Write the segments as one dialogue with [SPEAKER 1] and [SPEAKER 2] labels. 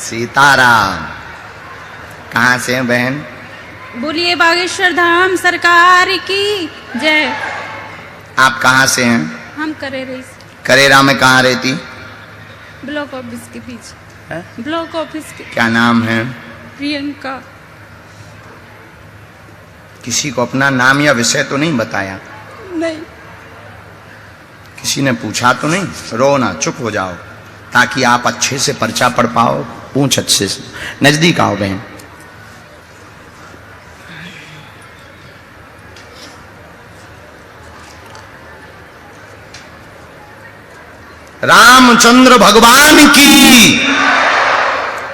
[SPEAKER 1] सीताराम। कहाँ से हैं बहन?
[SPEAKER 2] बोलिए बागेश्वर धाम सरकार की जय।
[SPEAKER 1] आप कहाँ से हैं?
[SPEAKER 2] हम करेरे से।
[SPEAKER 1] करेरा में कहाँ रहती?
[SPEAKER 2] ब्लॉक ऑफिस के पीछे।
[SPEAKER 1] है?
[SPEAKER 2] ब्लॉक ऑफिस के।
[SPEAKER 1] क्या नाम है?
[SPEAKER 2] प्रियंका।
[SPEAKER 1] किसी को अपना नाम या विषय तो नहीं बताया?
[SPEAKER 2] नहीं।
[SPEAKER 1] किसी ने पूछा तो नहीं? रो ना, चुप हो जाओ ताकि आप अच्छे से पर्चा पढ़ पाओ। पूछ अच्छे से, नजदीक आओ बहन। रामचंद्र भगवान की,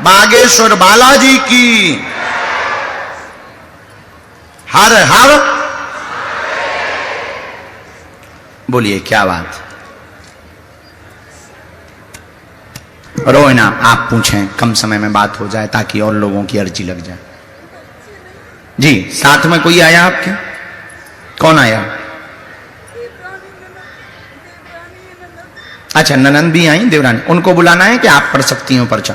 [SPEAKER 1] बागेश्वर बालाजी की, हर हर। बोलिए क्या बात? रोना, आप पूछें, कम समय में बात हो जाए ताकि और लोगों की अर्जी लग जाए। जी, साथ में कोई आया आपके? कौन आया? अच्छा, ननंद भी आई, देवरानी। उनको बुलाना है कि आप पढ़ सकती हो पर्चा?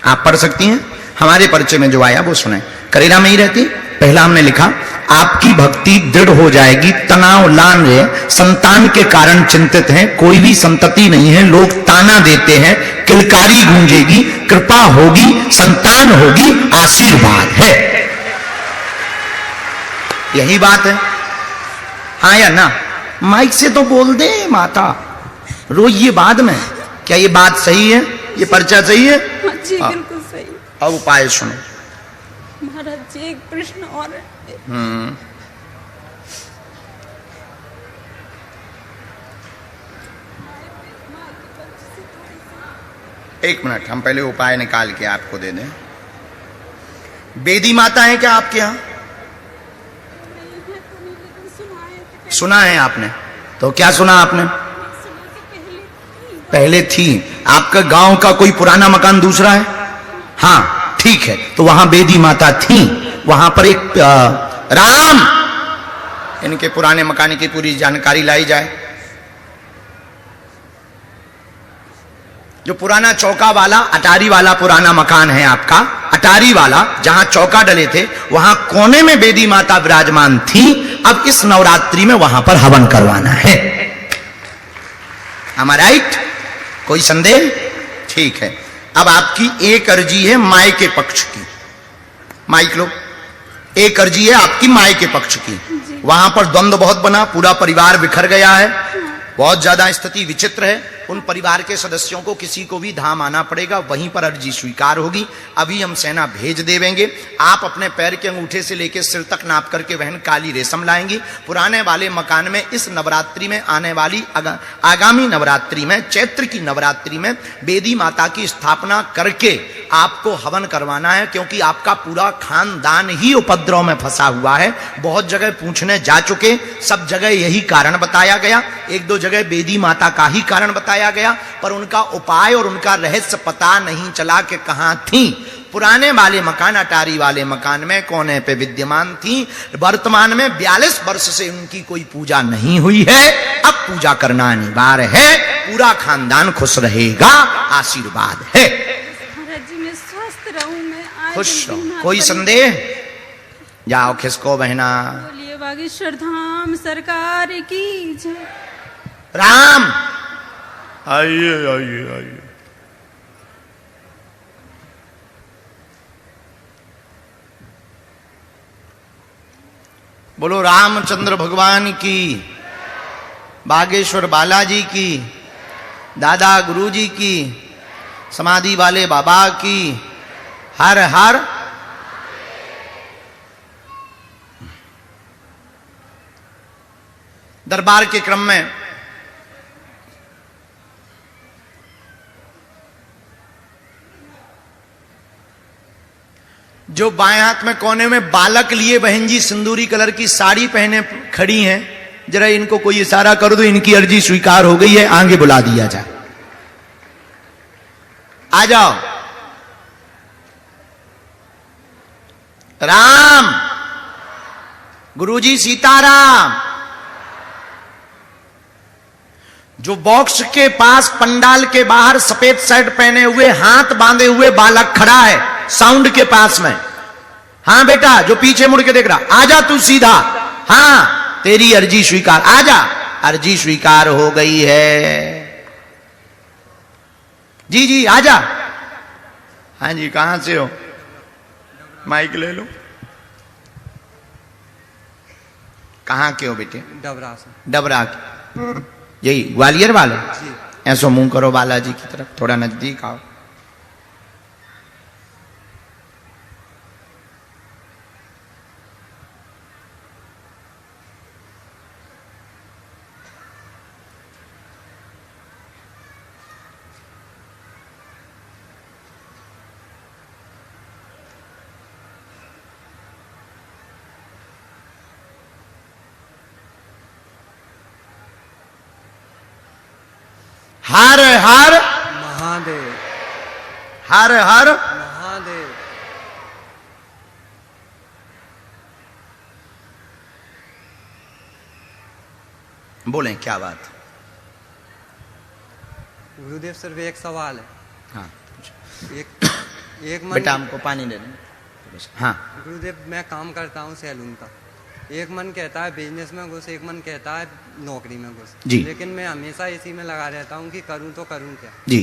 [SPEAKER 1] आप पढ़ सकती हैं। हमारे पर्चे में जो आया वो सुने। करेरा में ही रहती। पहला हमने लिखा, आपकी भक्ति दृढ़ हो जाएगी, तनाव लान रहे, संतान के कारण चिंतित हैं, कोई भी संतति नहीं है, लोग ताना देते हैं, किलकारी गूंजेगी, कृपा होगी, संतान होगी, आशीर्वाद है। यही बात है, हाँ या ना? माइक से तो बोल दे माता, रोइए बाद में। क्या ये बात सही है? ये पर्चा सही है?
[SPEAKER 2] जी बिल्कुल सही।
[SPEAKER 1] अब उपाय सुनो
[SPEAKER 2] महाराज जी। एक प्रश्न और है।
[SPEAKER 1] एक मिनट, हम पहले उपाय निकाल के आपको दे दें। बेदी माता है क्या आपके यहाँ? सुना है आपने? तो क्या सुना आपने? पहले थी। आपका गांव का कोई पुराना मकान दूसरा है? हाँ ठीक है, तो वहां बेदी माता थी। वहां पर एक राम, इनके पुराने मकान की पूरी जानकारी लाई जाए। जो पुराना चौका वाला, अटारी वाला पुराना मकान है आपका, अटारी वाला जहां चौका डले थे, वहां कोने में बेदी माता विराजमान थी। अब इस नवरात्रि में वहां पर हवन करवाना है। Am I right? कोई संदेह? ठीक है। अब आपकी एक अर्जी है माई के पक्ष की। माइक लो। एक अर्जी है आपकी माई के पक्ष की। वहां पर द्वंद्व बहुत बना, पूरा परिवार बिखर गया है, बहुत ज्यादा स्थिति विचित्र है। उन परिवार के सदस्यों को किसी को भी धाम आना पड़ेगा, वहीं पर अर्जी स्वीकार होगी। अभी हम सेना भेज देवेंगे। आप अपने पैर के अंगूठे से लेकर सिर तक नाप करके बहन काली रेशम लाएंगी। पुराने वाले मकान में इस नवरात्रि में आने वाली आगामी नवरात्रि में, चैत्र की नवरात्रि में बेदी माता की स्थापना करके आपको हवन करवाना है, क्योंकि आपका पूरा खानदान ही उपद्रव में फंसा हुआ है। बहुत जगह पूछने जा चुके, सब जगह यही कारण बताया गया। एक दो जगह बेदी माता का ही कारण बताया गया, पर उनका उपाय और उनका रहस्य पता नहीं चला कि कहां थी। पुराने वाले मकान, अटारी वाले मकान में कोने पे विद्यमान थी। वर्तमान में 42 वर्ष से उनकी कोई पूजा नहीं हुई है। अब पूजा करना अनिवार्य है। पूरा खानदान खुश रहेगा, आशीर्वाद है।
[SPEAKER 2] महाराज जी मैं स्वस्थ रहूं, मैं
[SPEAKER 1] खुश रहो, कोई संदेह? जाओ खिसको बहना।
[SPEAKER 2] बोलिए बागेश्वर धाम सरकार की जय।
[SPEAKER 1] राम आइए आइए आइए। बोलो रामचंद्र भगवान की, बागेश्वर बालाजी की, दादा गुरुजी की, समाधि वाले बाबा की, हर हर। दरबार के क्रम में जो बाएं हाथ में कोने में बालक लिए बहन जी सिंदूरी कलर की साड़ी पहने खड़ी हैं, जरा इनको कोई इशारा कर दो, इनकी अर्जी स्वीकार हो गई है, आगे बुला दिया जाए। आ जाओ। राम गुरुजी सीताराम। जो बॉक्स के पास पंडाल के बाहर सफेद शर्ट पहने हुए हाथ बांधे हुए बालक खड़ा है साउंड के पास में, हाँ बेटा जो पीछे मुड़ के देख रहा, आजा तू सीधा, हाँ तेरी अर्जी स्वीकार, आजा, अर्जी स्वीकार हो गई है, जी जी आजा, हाँ जी कहां से हो, माइक ले लो, कहां के हो बेटे,
[SPEAKER 3] डबरा से।
[SPEAKER 1] डबरा के, यही ग्वालियर वाले, ऐसो मुंह करो बालाजी की तरफ, थोड़ा नजदीक आओ, हर हर
[SPEAKER 3] महादेव,
[SPEAKER 1] हर हर
[SPEAKER 3] महादेव।
[SPEAKER 1] बोलें क्या बात,
[SPEAKER 3] गुरुदेव सिर्फ एक सवाल है,
[SPEAKER 1] हाँ
[SPEAKER 3] एक मन।
[SPEAKER 1] बेटा हमको पानी दे दें, हाँ
[SPEAKER 3] गुरुदेव मैं काम करता हूँ सैलून का, एक मन कहता है बिजनेस में घुस, एक मन कहता है नौकरी में घुस,
[SPEAKER 1] जी।
[SPEAKER 3] लेकिन मैं हमेशा इसी में लगा रहता हूँ कि करूँ तो करूँ क्या,
[SPEAKER 1] जी,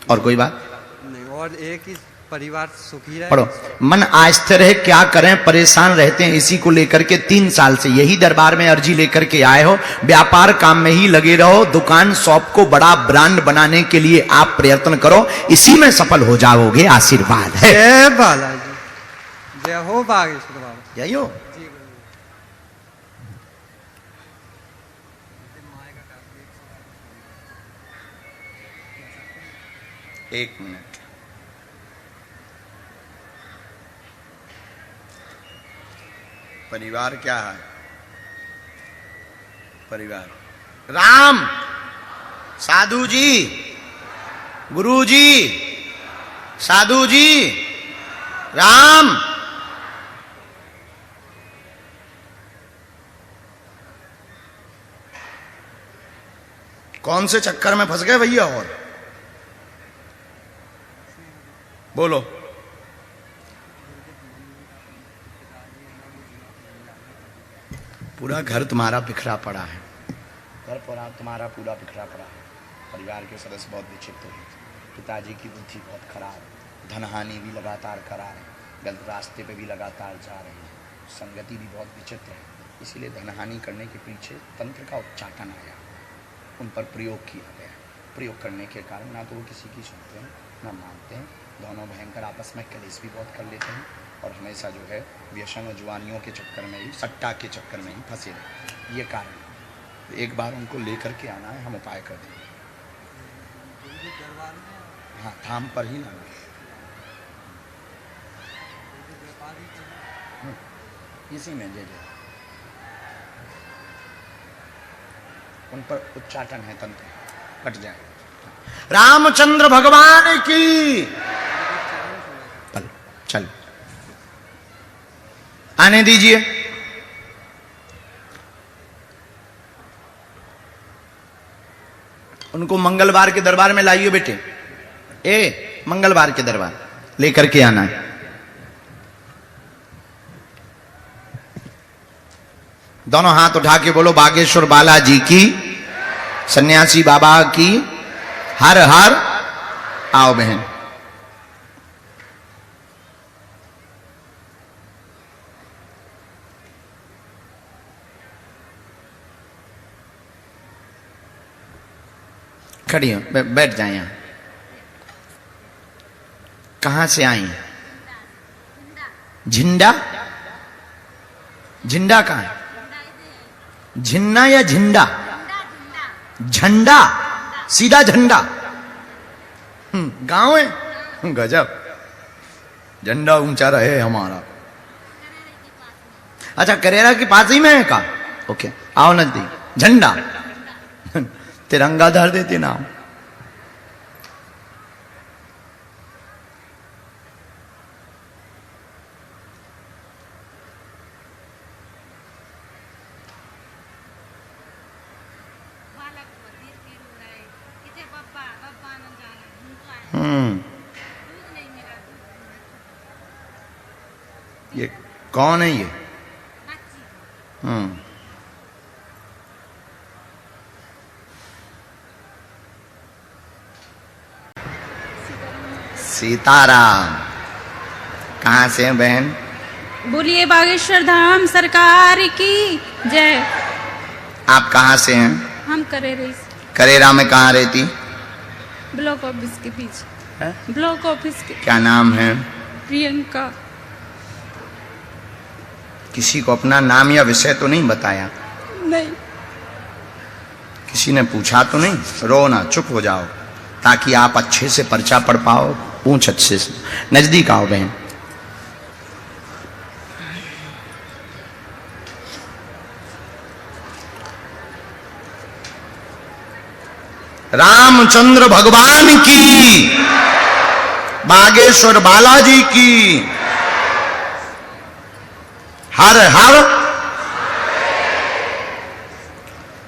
[SPEAKER 1] और कोई बात
[SPEAKER 3] नहीं, और एक ही परिवार सुखी रहे।
[SPEAKER 1] पढ़ो, मन आस्थिर है, क्या करें, परेशान रहते हैं, इसी को लेकर के 3 साल से यही दरबार में अर्जी लेकर के आए हो, व्यापार काम में ही लगे रहो, दुकान शॉप को बड़ा ब्रांड बनाने के लिए आप प्रयत्न करो, इसी में सफल हो जाओगे, आशीर्वाद है,
[SPEAKER 3] जय बालाजी, जय हो बागेश्वर बाबा।
[SPEAKER 1] यही हो, एक मिनट, परिवार क्या है, परिवार राम, साधु जी, गुरु जी, साधु जी, राम, कौन से चक्कर में फंस गए भैया, और बोलो, पूरा घर तुम्हारा बिखरा पड़ा है, घर पूरा तुम्हारा पूरा बिखरा पड़ा है, परिवार के सदस्य बहुत विचित्र हैं, पिताजी की बुद्धि बहुत खराब है, धनहानि भी लगातार करा रहे हैं, गलत रास्ते पे भी लगातार जा रहे हैं, संगति भी बहुत विचित्र है, इसीलिए धनहानि करने के पीछे तंत्र का उच्चाटन आया, उन पर प्रयोग किया गया, प्रयोग करने के कारण ना तो वो किसी की सुनते हैं ना मानते हैं, दोनों भयंकर आपस में कलेश भी बहुत कर लेते हैं, और हमेशा जो है व्यसन और जुआनियों के चक्कर में ही, सट्टा के चक्कर में ही फंसे रहते, ये कारण, एक बार उनको लेकर के आना है, हम उपाय कर देंगे, हाँ धाम पर ही लाना, इसी में जय जय, उन पर उच्चाटन है, तंत्र कट जाए, रामचंद्र भगवान की, चल चल आने दीजिए, उनको मंगलवार के दरबार में लाइए बेटे, ए मंगलवार के दरबार लेकर के आना है, दोनों हाथ उठा के बोलो बागेश्वर बालाजी की, सन्यासी बाबा की, हर हर, आओ बहन, खड़ी हो, बैठ जाए यहां, कहां से आई, झिंडा, झिंडा कहां है, झिन्ना या झिंडा, झंडा, सीधा झंडा, गांव है, गजब, झंडा ऊंचा रहे हमारा, अच्छा करेरा के पास ही में है का, ओके आओ नजदीक, झंडा, तिरंगा धर देते नाम, ये कौन है ये? सीताराम। कहाँ से हैं बहन?
[SPEAKER 2] बोलिए बागेश्वर धाम सरकार की जय।
[SPEAKER 1] आप कहाँ से हैं?
[SPEAKER 2] हम करेरे से,
[SPEAKER 1] करेरा में कहाँ रहती?
[SPEAKER 2] ब्लॉक ऑफिस के पीछे
[SPEAKER 1] है?
[SPEAKER 2] ब्लॉक ऑफिस के।
[SPEAKER 1] क्या नाम है?
[SPEAKER 2] प्रियंका।
[SPEAKER 1] किसी को अपना नाम या विषय तो नहीं बताया?
[SPEAKER 2] नहीं।
[SPEAKER 1] किसी ने पूछा तो नहीं? रो ना, चुप हो जाओ ताकि आप अच्छे से पर्चा पढ़ पाओ। पूछ अच्छे से, नजदीक आओ बहन। रामचंद्र भगवान की, बागेश्वर बालाजी की, हर हर।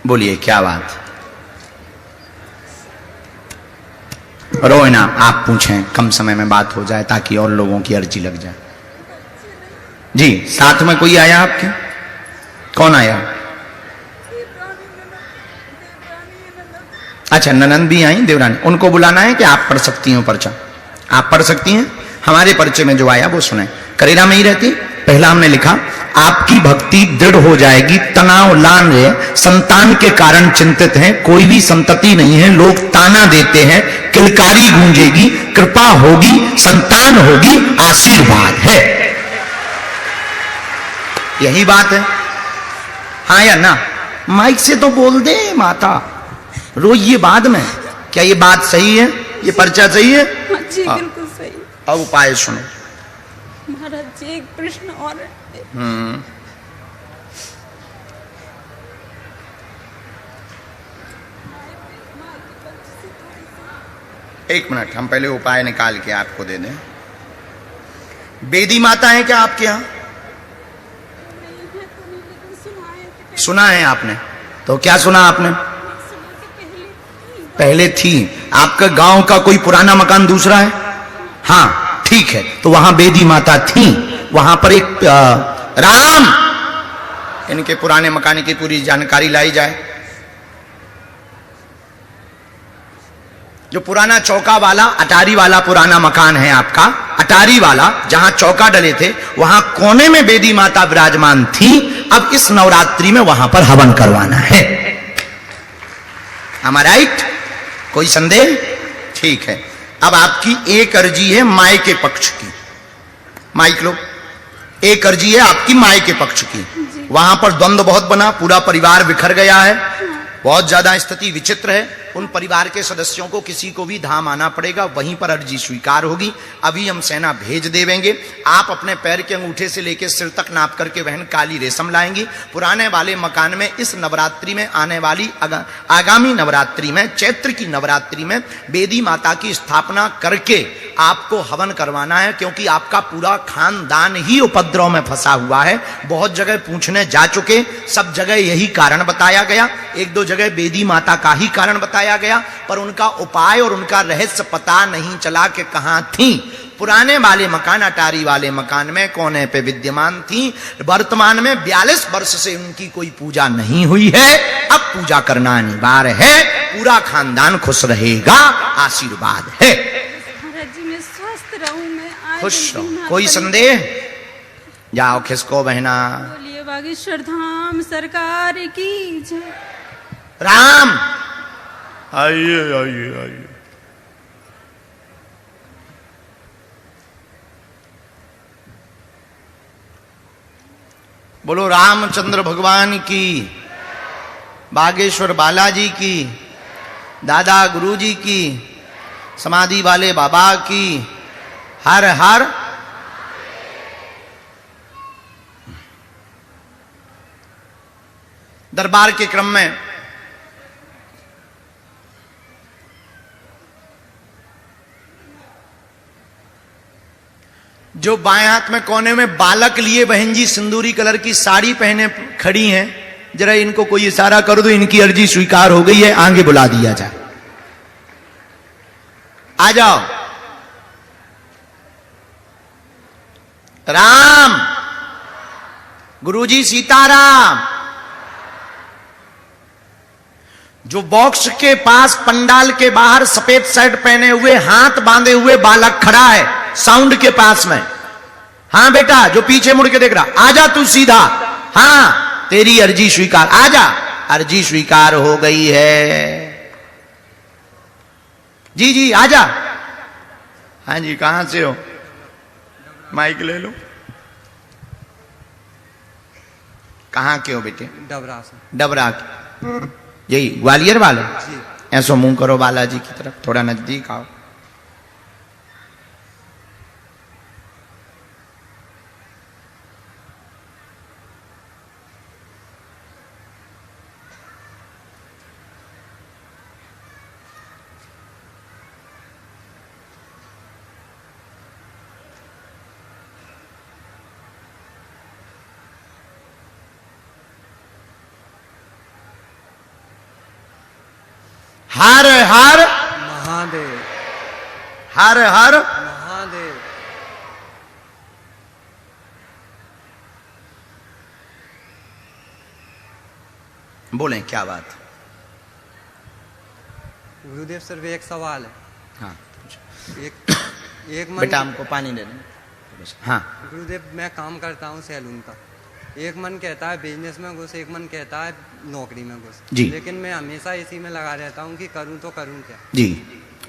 [SPEAKER 1] बोलिए क्या बात? रोना, आप पूछें, कम समय में बात हो जाए ताकि और लोगों की अर्जी लग जाए। जी, साथ में कोई आया आपके? कौन आया? अच्छा, ननंद भी आई, देवरानी। उनको बुलाना है कि आप पढ़ सकती हो पर्चा? आप पढ़ सकती हैं। हमारे पर्चे में जो आया वो सुने। करेरा में ही रहती। पहला हमने लिखा, आपकी भक्ति दृढ़ हो जाएगी, तनाव लान रहे, संतान के कारण चिंतित हैं, कोई भी संतति नहीं है, लोग ताना देते हैं, किलकारी गूंजेगी, कृपा होगी, संतान होगी, आशीर्वाद है। यही बात है, हाँ या ना? माइक से तो बोल दे माता, रोइए बाद में। क्या ये बात सही है? ये पर्चा सही है?
[SPEAKER 2] हाँ जी, बिल्कुल सही।
[SPEAKER 1] अब उपाय सुनो
[SPEAKER 2] महाराज जी। एक प्रश्न और है।
[SPEAKER 1] एक मिनट, हम पहले उपाय निकाल के आपको दे दें। बेदी माता है क्या आपके यहाँ? सुना है आपने? तो क्या सुना आपने? पहले थी। आपका गांव का कोई पुराना मकान दूसरा है? हाँ, ठीक है, तो वहां बेदी माता थी। वहां पर एक राम, इनके पुराने मकान की पूरी जानकारी लाई जाए। जो पुराना चौका वाला, अटारी वाला पुराना मकान है आपका, अटारी वाला जहां चौका डले थे, वहां कोने में बेदी माता विराजमान थी। अब इस नवरात्रि में वहां पर हवन करवाना है। Am I right? कोई संदेह? ठीक है। अब आपकी एक अर्जी है माई के पक्ष की। माइक लो। एक अर्जी है आपकी माई के पक्ष की। वहां पर द्वंद्व बहुत बना, पूरा परिवार बिखर गया है, बहुत ज्यादा स्थिति विचित्र है। उन परिवार के सदस्यों को किसी को भी धाम आना पड़ेगा, वहीं पर अर्जी स्वीकार होगी। अभी हम सेना भेज देवेंगे। आप अपने पैर के अंगूठे से लेकर सिर तक नाप करके बहन काली रेशम लाएंगी। पुराने वाले मकान में इस नवरात्रि में आने वाली आगामी नवरात्रि में, चैत्र की नवरात्रि में बेदी माता की स्थापना करके आपको हवन करवाना है, क्योंकि आपका पूरा खानदान ही उपद्रव में फंसा हुआ है। बहुत जगह पूछने जा चुके, सब जगह यही कारण बताया गया। एक दो जगह बेदी माता का ही कारण बताया गया, पर उनका उपाय और उनका रहस्य पता नहीं चला कि कहां थी। पुराने वाले मकान, अटारी वाले मकान में कोने पे विद्यमान थी। वर्तमान में 42 वर्ष से उनकी कोई पूजा नहीं हुई है। अब पूजा करना अनिवार्य है। पूरा खानदान खुश रहेगा, आशीर्वाद है।
[SPEAKER 2] महाराज जी, मैं स्वस्थ रहूं, मैं आए
[SPEAKER 1] खुश
[SPEAKER 2] दिन
[SPEAKER 1] रहो।
[SPEAKER 2] बीमार
[SPEAKER 1] कोई
[SPEAKER 2] पड़ी।
[SPEAKER 1] संदेह? जाओ खिसको बहना।
[SPEAKER 2] बोलिए बागेश्वर धाम सरकार की जय।
[SPEAKER 1] राम, आइए आइए आइए। बोलो रामचंद्र भगवान की, बागेश्वर बालाजी की, दादा गुरुजी की, समाधि वाले बाबा की, हर हर। दरबार के क्रम में जो बाएं हाथ में कोने में बालक लिए बहन जी सिंदूरी कलर की साड़ी पहने खड़ी हैं, जरा इनको कोई इशारा कर दो, इनकी अर्जी स्वीकार हो गई है, आगे बुला दिया जाए। आ जाओ। राम। गुरुजी सीताराम। जो बॉक्स के पास पंडाल के बाहर सफेद शर्ट पहने हुए हाथ बांधे हुए बालक खड़ा है साउंड के पास में। हाँ बेटा, जो पीछे मुड़ के देख रहा, आजा तू सीधा। हाँ, तेरी अर्जी स्वीकार, आजा। अर्जी स्वीकार हो गई है। जी जी आजा। हाँ जी, कहां से हो? माइक ले लो। कहां के हो बेटे?
[SPEAKER 3] डबरा से।
[SPEAKER 1] डबरा के, यही ग्वालियर वाले?
[SPEAKER 3] जी।
[SPEAKER 1] ऐसो मुंह करो बालाजी की तरफ, थोड़ा नजदीक आओ। हर हर
[SPEAKER 3] महादेव।
[SPEAKER 1] हर हर
[SPEAKER 3] महादेव।
[SPEAKER 1] बोलें, क्या बात?
[SPEAKER 3] गुरुदेव सिर्फ एक सवाल है।
[SPEAKER 1] हाँ
[SPEAKER 3] एक मन।
[SPEAKER 1] बेटा हमको पानी दे दें। हाँ
[SPEAKER 3] गुरुदेव, मैं काम करता हूँ सैलून का। एक मन कहता है बिजनेस में घुस, एक मन कहता है नौकरी में घुस।
[SPEAKER 1] जी।
[SPEAKER 3] लेकिन मैं हमेशा इसी में लगा रहता हूँ कि करूँ तो करूँ क्या।
[SPEAKER 1] जी,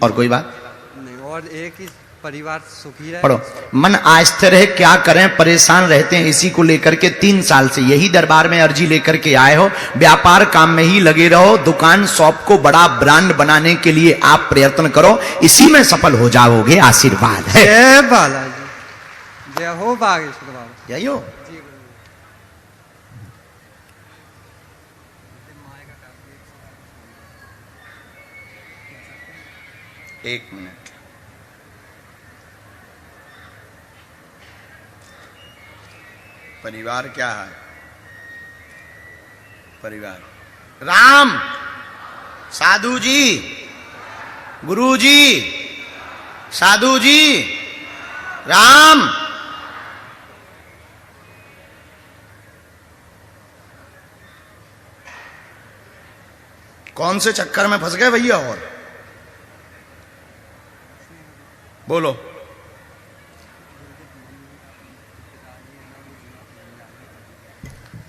[SPEAKER 1] और कोई बात
[SPEAKER 3] नहीं, और एक ही परिवार सुखी रहे।
[SPEAKER 1] पढ़ो। मन आस्थिर है, क्या करें, परेशान रहते हैं। इसी को लेकर के 3 साल से यही दरबार में अर्जी लेकर के आए हो। व्यापार काम में ही लगे रहो। दुकान शॉप को बड़ा ब्रांड बनाने के लिए आप प्रयत्न करो, इसी में सफल हो जाओगे। आशीर्वाद है।
[SPEAKER 3] जय बालाजी, जय हो बागेश्वर बाबा।
[SPEAKER 1] यही हो। एक मिनट। परिवार क्या है? परिवार राम, साधु जी, गुरु जी, साधु जी, राम। कौन से चक्कर में फंस गए भैया? और बोलो।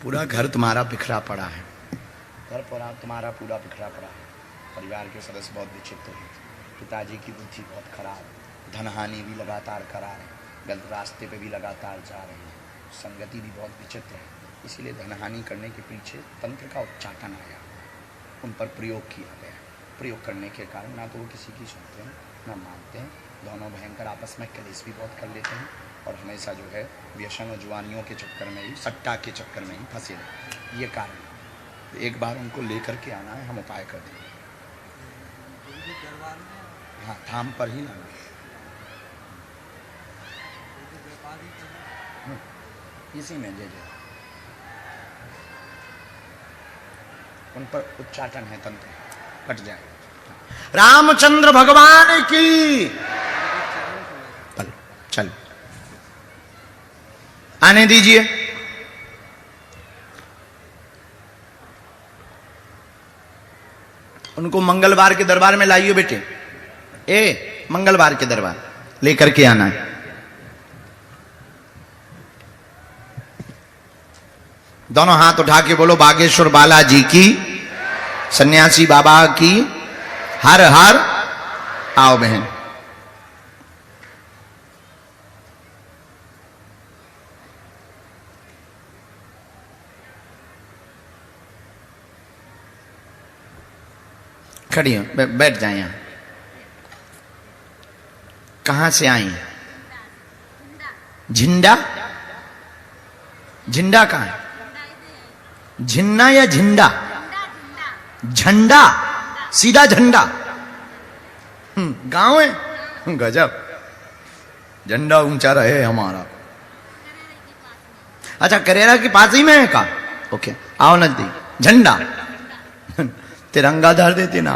[SPEAKER 1] पूरा घर तुम्हारा बिखरा पड़ा है। घर पूरा तुम्हारा पूरा बिखरा पड़ा है। परिवार के सदस्य बहुत विचित्र हैं। पिताजी की बुद्धि बहुत खराब है। धनहानि भी लगातार करा रहे हैं। गलत रास्ते पे भी लगातार जा रहे हैं। संगति भी बहुत विचित्र है। इसीलिए धनहानि करने के पीछे तंत्र का उच्चाटन आया, उन पर प्रयोग किया गया। प्रयोग करने के कारण ना तो वो किसी की सुनते हैं ना मानते हैं। दोनों भयंकर आपस में कलेश भी बहुत कर लेते हैं और हमेशा जो है व्यसन और जुआनियों के चक्कर में ही, सट्टा के चक्कर में ही फंसे रहते। ये कारण, एक बार उनको लेकर के आना है, हम उपाय कर देंगे। हाँ, धाम पर ही लाना। इसी में जय जय। उन पर उच्चाटन है, तंत्र कट जाए। रामचंद्र भगवान की। चल आने दीजिए। उनको मंगलवार के दरबार में लाइए बेटे। मंगलवार के दरबार लेकर के आना है। दोनों हाथ उठा के बोलो, बागेश्वर बालाजी की, सन्यासी बाबा की, हर हर। आओ बहन। खड़ी हो, बैठ जाए यहां। कहां से आई? झिंडा? झिंडा कहां है? झिन्ना या झिंडा? झंडा, सीधा झंडा। गांव है? गजब, झंडा ऊंचा रहे हमारा। अच्छा, करेरा के पास ही में है का? ओके, आओ नजदीक। झंडा तिरंगा धर देते ना।